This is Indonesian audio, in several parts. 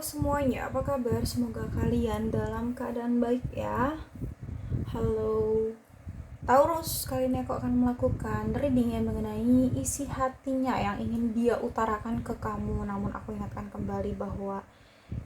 Halo semuanya, apa kabar? Semoga kalian dalam keadaan baik ya. Halo Taurus, kali ini aku akan melakukan reading yang mengenai isi hatinya yang ingin dia utarakan ke kamu. Namun aku ingatkan kembali bahwa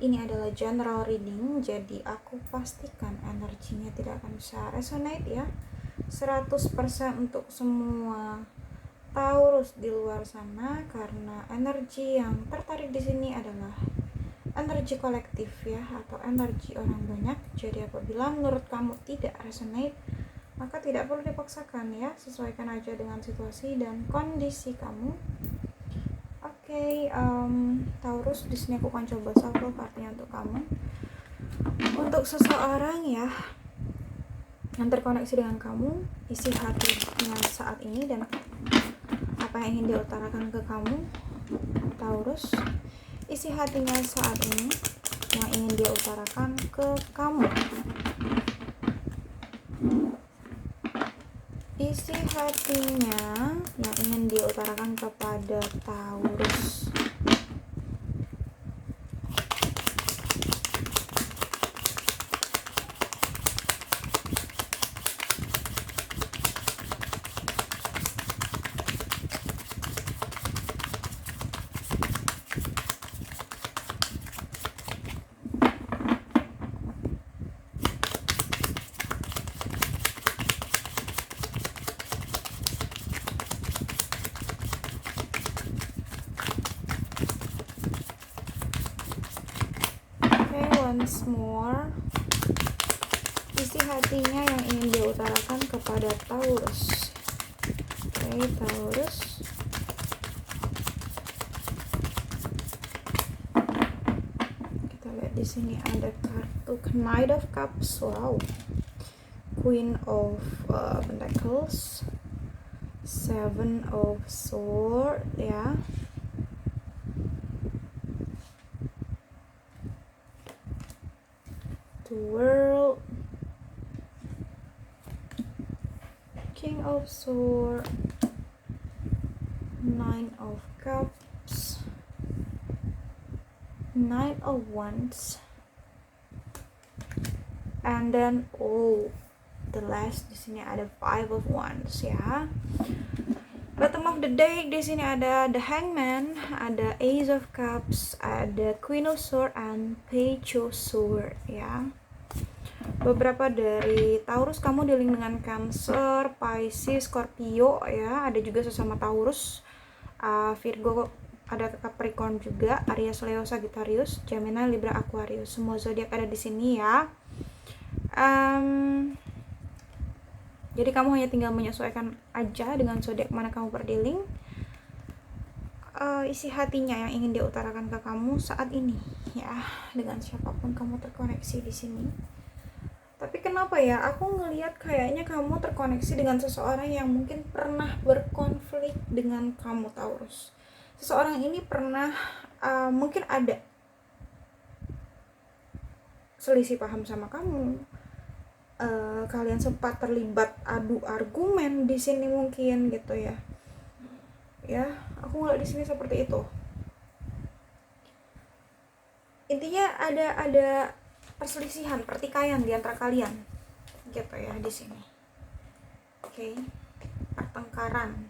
ini adalah general reading, jadi aku pastikan energinya tidak akan bisa resonate ya 100% untuk semua Taurus di luar sana, karena energi yang tertarik di sini adalah energi kolektif ya, atau energi orang banyak. Jadi apabila menurut kamu tidak resonate, maka tidak perlu dipaksakan ya, sesuaikan aja dengan situasi dan kondisi kamu. Oke, Taurus, di sini aku akan coba shuffle kartunya untuk kamu. Untuk seseorang ya yang terkoneksi dengan kamu, isi hatinya saat ini dan apa yang ingin diutarakan ke kamu, Taurus. Isi hatinya saat ini yang ingin dia utarakan ke kamu. Isi hatinya yang ingin dia utarakan kepada Taurus. Once more, isi hatinya yang ingin dia utarakan kepada Taurus. Oke, Taurus. Kita lihat di sini ada kartu Knight of Cups, wow, Queen of Pentacles, Seven of Swords ya. The World, King of Swords, Nine of Cups, Nine of Wands, and then the last di sini ada Five of Wands ya. Bottom of the deck di sini ada The Hangman, ada Ace of Cups, ada Queen of Swords, and Page of Swords ya. Beberapa dari Taurus kamu dealing dengan Cancer, Pisces, Scorpio ya. Ada juga sesama Taurus, Virgo, ada Capricorn juga, Aries, Leo, Sagittarius, Gemini, Libra, Aquarius. Semua zodiak ada di sini ya. Jadi kamu hanya tinggal menyesuaikan aja dengan zodiak mana kamu berdealing. Isi hatinya yang ingin dia utarakan ke kamu saat ini ya, dengan siapapun kamu terkoneksi di sini. Tapi kenapa ya aku ngelihat kayaknya kamu terkoneksi dengan seseorang yang mungkin pernah berkonflik dengan kamu, Taurus. Seseorang ini pernah mungkin ada selisih paham sama kamu. Kalian sempat terlibat adu argumen di sini mungkin gitu ya. Ya, aku ngeliat di sini seperti itu. Intinya ada perselisihan, pertikaian di antara kalian gitu ya di sini. Oke. Pertengkaran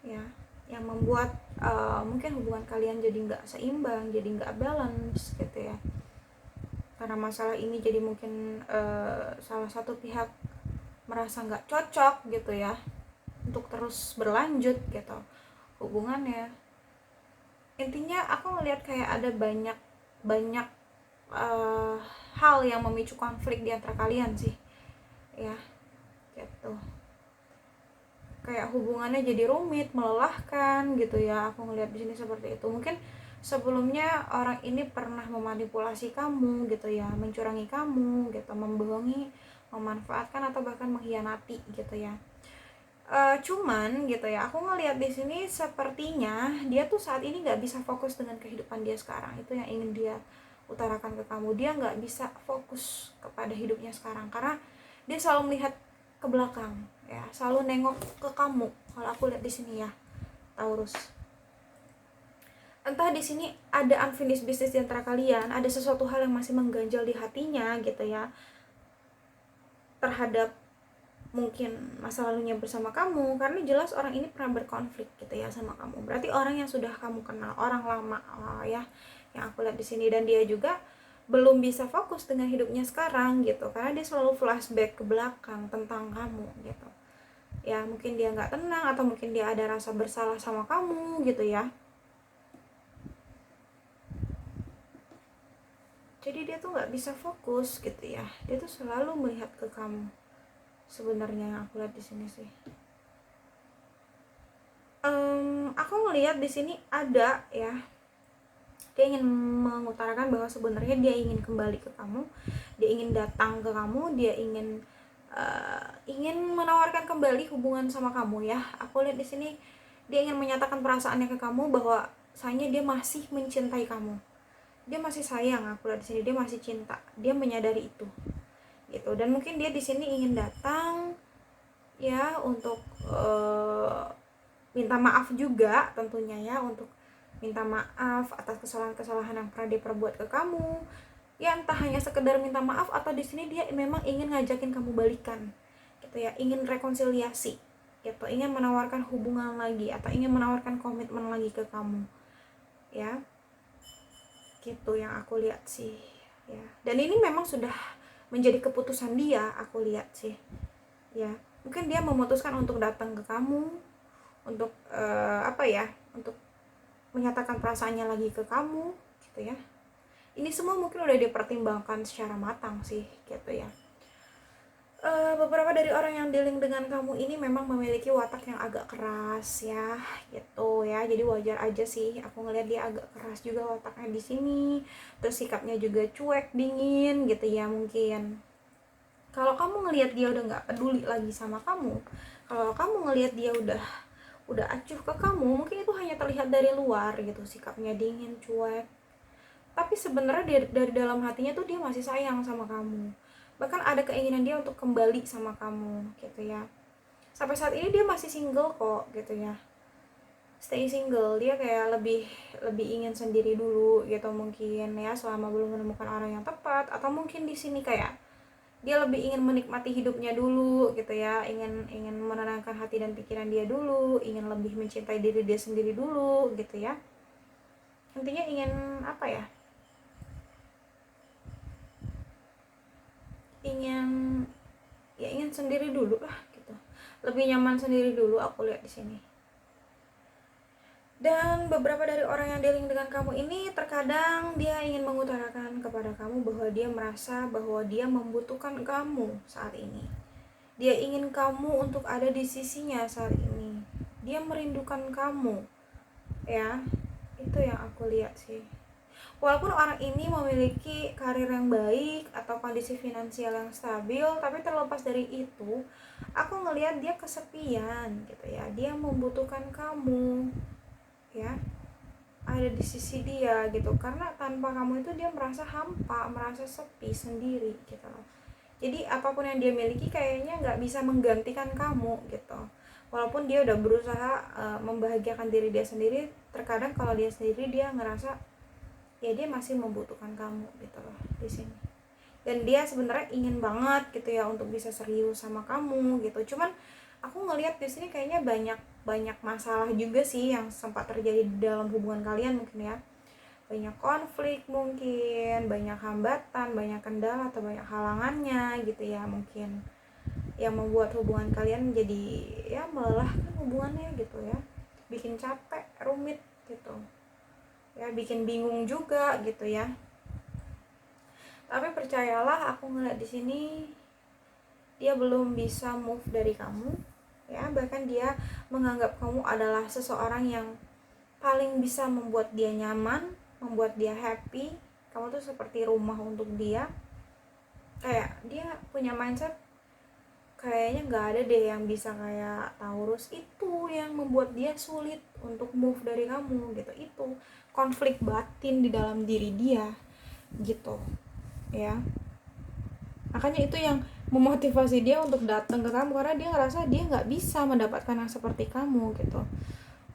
ya, yang membuat mungkin hubungan kalian jadi nggak seimbang, jadi nggak balance gitu ya. Karena masalah ini jadi mungkin salah satu pihak merasa nggak cocok gitu ya untuk terus berlanjut gitu hubungannya. Intinya aku ngelihat kayak ada banyak hal yang memicu konflik di antara kalian sih ya gitu. Kayak hubungannya jadi rumit, melelahkan gitu ya. Aku ngelihat di sini seperti itu. Mungkin sebelumnya orang ini pernah memanipulasi kamu gitu ya, mencurangi kamu gitu, membohongi, memanfaatkan atau bahkan mengkhianati gitu ya. Cuman gitu ya, aku ngelihat di sini sepertinya dia tuh saat ini nggak bisa fokus dengan kehidupan dia sekarang. Itu yang ingin dia utarakan ke kamu. Dia nggak bisa fokus kepada hidupnya sekarang karena dia selalu melihat ke belakang ya, selalu nengok ke kamu. Kalau aku lihat di sini ya, Taurus. entah di sini ada unfinished business di antara kalian, ada sesuatu hal yang masih mengganjal di hatinya gitu ya, terhadap mungkin masa lalunya bersama kamu, karena jelas orang ini pernah berkonflik gitu ya sama kamu. Berarti orang yang sudah kamu kenal, orang lama ya, yang aku lihat di sini. Dan dia juga belum bisa fokus dengan hidupnya sekarang gitu, karena dia selalu flashback ke belakang tentang kamu gitu ya. Mungkin dia nggak tenang, atau mungkin dia ada rasa bersalah sama kamu gitu ya. Jadi dia tuh nggak bisa fokus gitu ya, dia tuh selalu melihat ke kamu sebenarnya, yang aku lihat di sini sih. Aku ngelihat di sini ada ya, dia ingin mengutarakan bahwa sebenarnya dia ingin kembali ke kamu, dia ingin datang ke kamu, dia ingin menawarkan kembali hubungan sama kamu ya. Aku lihat di sini dia ingin menyatakan perasaannya ke kamu, bahwa sayangnya dia masih mencintai kamu, dia masih sayang. Aku lihat di sini dia masih cinta, dia menyadari itu gitu. Dan mungkin dia di sini ingin datang ya untuk minta maaf juga tentunya ya, untuk minta maaf atas kesalahan-kesalahan yang pernah dia perbuat ke kamu ya. Entah hanya sekedar minta maaf, atau di sini dia memang ingin ngajakin kamu balikan gitu ya, ingin rekonsiliasi gitu, ingin menawarkan hubungan lagi, atau ingin menawarkan komitmen lagi ke kamu ya, gitu yang aku lihat sih ya. Dan ini memang sudah menjadi keputusan dia, aku lihat sih ya. Mungkin dia memutuskan untuk datang ke kamu, untuk untuk menyatakan perasaannya lagi ke kamu gitu ya. Ini semua mungkin udah dipertimbangkan secara matang sih gitu ya. Beberapa dari orang yang dealing dengan kamu ini memang memiliki watak yang agak keras ya gitu ya. Jadi wajar aja sih, aku ngeliat dia agak keras juga wataknya di sini. Terus sikapnya juga cuek, dingin gitu ya. Mungkin kalau kamu ngelihat dia udah nggak peduli lagi sama kamu, kalau kamu ngelihat dia udah acuh ke kamu, mungkin itu hanya terlihat dari luar gitu, sikapnya dingin, cuek. Tapi sebenarnya dari dalam hatinya tuh dia masih sayang sama kamu. Bahkan ada keinginan dia untuk kembali sama kamu gitu ya. Sampai saat ini dia masih single kok gitu ya. Stay single, dia kayak lebih ingin sendiri dulu gitu mungkin ya, selama belum menemukan orang yang tepat. Atau mungkin di sini kayak dia lebih ingin menikmati hidupnya dulu gitu ya, ingin menenangkan hati dan pikiran dia dulu, ingin lebih mencintai diri dia sendiri dulu gitu ya. Intinya ingin apa ya, ingin sendiri dulu lah gitu, lebih nyaman sendiri dulu, aku lihat di sini. Dan beberapa dari orang yang dealing dengan kamu ini, terkadang dia ingin mengutarakan kepada kamu bahwa dia merasa bahwa dia membutuhkan kamu saat ini. Dia ingin kamu untuk ada di sisinya saat ini. Dia merindukan kamu ya. Itu yang aku lihat sih. Walaupun orang ini memiliki karir yang baik atau kondisi finansial yang stabil, tapi terlepas dari itu, aku ngelihat dia kesepian gitu ya. Dia membutuhkan kamu ya, ada di sisi dia gitu, karena tanpa kamu itu dia merasa hampa, merasa sepi sendiri gitu loh. Jadi apapun yang dia miliki kayaknya nggak bisa menggantikan kamu gitu. Walaupun dia udah berusaha membahagiakan diri dia sendiri, terkadang kalau dia sendiri dia ngerasa ya dia masih membutuhkan kamu gitu loh di sini. Dan dia sebenarnya ingin banget gitu ya untuk bisa serius sama kamu gitu. Cuman aku ngelihat di sini kayaknya banyak masalah juga sih yang sempat terjadi di dalam hubungan kalian mungkin ya. Banyak konflik mungkin, banyak hambatan, banyak kendala atau banyak halangannya gitu ya mungkin, yang membuat hubungan kalian jadi ya melelahkan hubungannya gitu ya, bikin capek, rumit gitu ya, bikin bingung juga gitu ya. Tapi percayalah, aku ngeliat di sini dia belum bisa move dari kamu ya. Bahkan dia menganggap kamu adalah seseorang yang paling bisa membuat dia nyaman, membuat dia happy. Kamu tuh seperti rumah untuk dia. Kayak dia punya mindset kayaknya nggak ada deh yang bisa kayak Taurus. Itu yang membuat dia sulit untuk move dari kamu gitu. Itu konflik batin di dalam diri dia gitu ya. Makanya itu yang memotivasi dia untuk datang ke kamu, karena dia ngerasa dia nggak bisa mendapatkan yang seperti kamu gitu.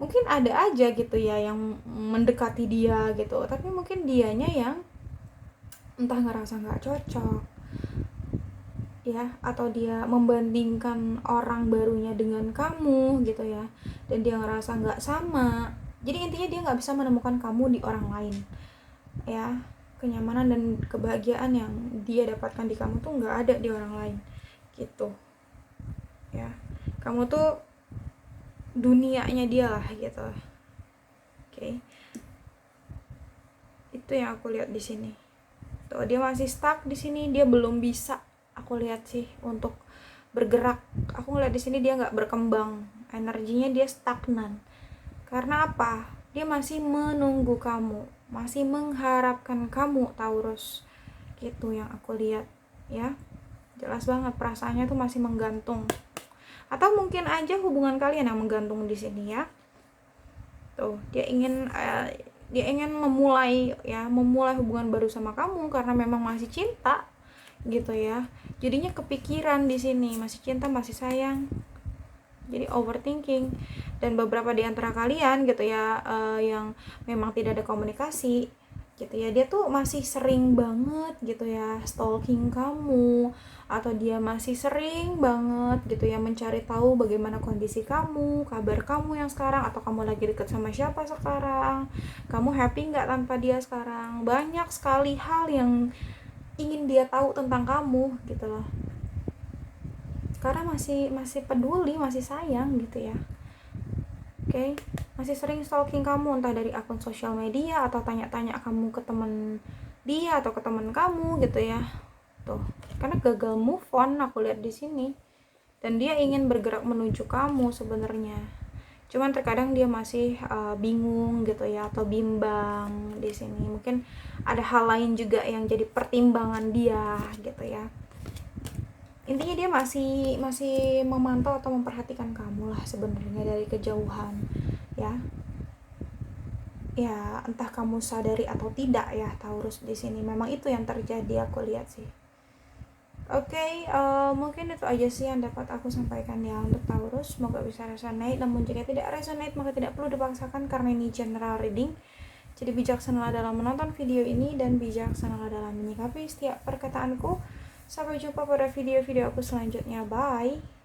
mungkin ada aja gitu ya yang mendekati dia gitu, tapi mungkin dianya yang entah ngerasa nggak cocok ya, atau dia membandingkan orang barunya dengan kamu gitu ya, dan dia ngerasa nggak sama. Jadi intinya dia nggak bisa menemukan kamu di orang lain ya. Kenyamanan dan kebahagiaan yang dia dapatkan di kamu tuh nggak ada di orang lain gitu ya. Kamu tuh dunianya dia lah gitu. Oke. Itu yang aku lihat di sini. Tuh, dia masih stuck di sini, dia belum bisa aku lihat sih untuk bergerak. Aku ngeliat di sini dia nggak berkembang, energinya dia stagnan. Karena apa? Dia masih menunggu kamu, masih mengharapkan kamu, Taurus. Gitu yang aku lihat ya. Jelas banget perasaannya tuh masih menggantung. Atau mungkin aja hubungan kalian yang menggantung di sini ya. Tuh, dia ingin memulai hubungan baru sama kamu karena memang masih cinta gitu ya. Jadinya kepikiran di sini, masih cinta, masih sayang. Jadi overthinking. Dan beberapa di antara kalian gitu ya, yang memang tidak ada komunikasi gitu ya, dia tuh masih sering banget gitu ya stalking kamu, atau dia masih sering banget gitu ya mencari tahu bagaimana kondisi kamu, kabar kamu yang sekarang, atau kamu lagi deket sama siapa sekarang, kamu happy nggak tanpa dia sekarang. Banyak sekali hal yang ingin dia tahu tentang kamu gitu loh, karena masih peduli, masih sayang gitu ya. Oke, masih sering stalking kamu entah dari akun sosial media atau tanya-tanya kamu ke temen dia atau ke temen kamu gitu ya. Tuh, karena gagal move on aku lihat di sini. Dan dia ingin bergerak menuju kamu sebenarnya. Cuman terkadang dia masih bingung gitu ya, atau bimbang di sini. Mungkin ada hal lain juga yang jadi pertimbangan dia gitu ya. Intinya dia masih memantau atau memperhatikan kamu lah sebenarnya dari kejauhan ya. Ya entah kamu sadari atau tidak ya, Taurus, di sini memang itu yang terjadi aku lihat sih. Oke, mungkin itu aja sih yang dapat aku sampaikan ya untuk Taurus. Semoga bisa resonate, namun jika tidak resonate maka tidak perlu dipaksakan karena ini general reading. Jadi bijaksanalah dalam menonton video ini dan bijaksanalah dalam menyikapi setiap perkataanku. Sampai jumpa pada video-video aku selanjutnya. Bye.